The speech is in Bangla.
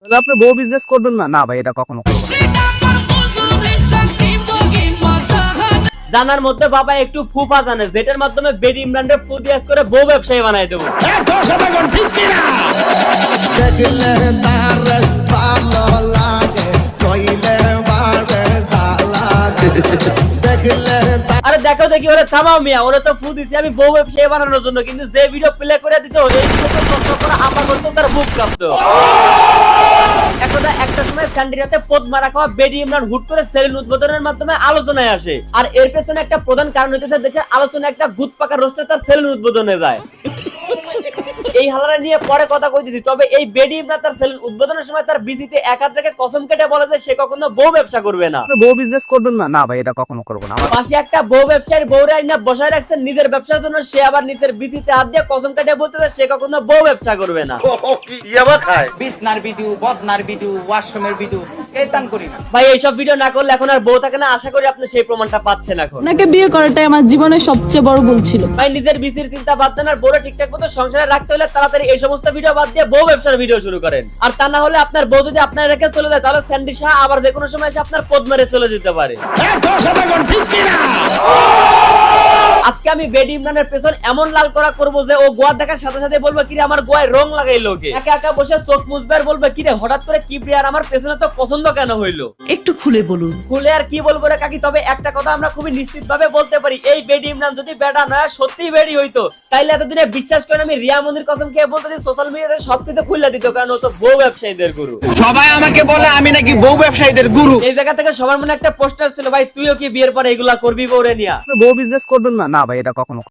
তাহলে আপনি বউ বিজনেস করবেন না? না ভাই, এটা কখনো করবেন না। জানার মধ্যে বাবা একটু ফুপা জানে, যেটার মাধ্যমে বেডি ইমরানকে ফু দিয়াজ করে বউ ব্যবসায়ী বানাই দেবো। আরে দেখো দেখি ওরে থামাও মিয়া, ওরে তো ফু দিছি আমি বউ ব্যবসায়ী বানানোর জন্য, কিন্তু যে ভিডিও প্লে করে দিতে এই ভিডিও কষ্ট করে আমার করতে তার বুক কাঁপতো। একটা সময় স্যান্ডিরাতে পদ মারা খাওয়া বেডি ইমরান হুট করে সেলুন উদ্বোধনের মাধ্যমে আলোচনায় আসে, আর এর পেছনে একটা প্রধান কারণ হইতেছে দেশের আলোচনা একটা গুদ পাকা রোস্টার তার সেলুন উদ্বোধনে যায়। এই হালারা নিয়ে পরে কথা কইতেছি, তবে এই বেডি ইমরান তার সেলুন উদ্বোধনের সময় তার বিজিতে এক হাত রেখে কসম কেটে বলে যে সে কখনো বউ ব্যবসা করবে না। আপনি বউ বিজনেস করবেন না? না ভাই, এটা কখনো করবো না। আমার পাশে একটা বউ ব্যবসায়ীর বউরে আইনা বসায় রাখছেন নিজের ব্যবসার জন্য, সে আবার নিজের বিজিতে হাত দিয়ে কসম কেটে বলতেছে সে কখনো বউ ব্যবসা করবে না। বিছনার ভিডিও, বদনার ভিডিও, ওয়াশরুমের ভিডিও এতান করি না ভাই এইসব ভিডিও না করলে এখন আর বউ থাকে না, আশা করি আপনি সেই প্রমাণটা পাচ্ছেন এখন। ওনাকে বিয়ে করাটাই আমার জীবনের সবচেয়ে বড় ভুল ছিল। ভাই নিজের বিসির চিন্তা বাদ দেন, আর বউরে ঠিকঠাক মতো সংসারে রাখতে হলে তাড়াতাড়ি এই সমস্ত ভিডিও বাদ দিয়ে বউ ব্যবসার ভিডিও শুরু করেন। আর তা না হলে আপনার বউ যদি আপনার রেখে চলে যায়, তাহলে স্যান্ডি শাহ আবার যে কোনো সময় এসে আপনার পদ মেরে চলে যেতে পারে। আজকে আমি বেডি ইমরানের পেছন এমন লাল করা করবো যে ও গোয়া দেখার সাথে সাথে বলবে কিরে আমার গোয়ায় রং লাগাইলো কে, একা একা বসে চোখ মুছবে আর বলবে কিরে হঠাৎ করে কি প্রিয়ার আমার পেছনে তো পছন্দ কেন হইলো। একটু খুলে বলুন। খুলে আর কি বলবো রে কাকি, তবে একটা কথা আমরা খুবই নিশ্চিত ভাবে বলতে পারি, এই বেডি ইমরান যদি বেটা নয় সত্যি বেডি হইতো, তাইলে এতদিনে বিশ্বাস করেন আমি রিয়া মন্দির কসম খেয়ে বলতেছি সোশ্যাল মিডিয়াতে সবকিছু খুলে দিত, কারণ ও তো বউ ব্যবসায়ীদের গুরু। সবাই আমাকে বলে আমি নাকি বউ ব্যবসায়ীদের গুরু। এই জায়গা থেকে সবার মনে একটা প্রশ্ন ছিল, ভাই তুইও কি বিয়ের পরে এগুলা করবি বউরে নিয়া? আপনি বউ বিজনেস করবেন না? না ভাই, এটা কখনো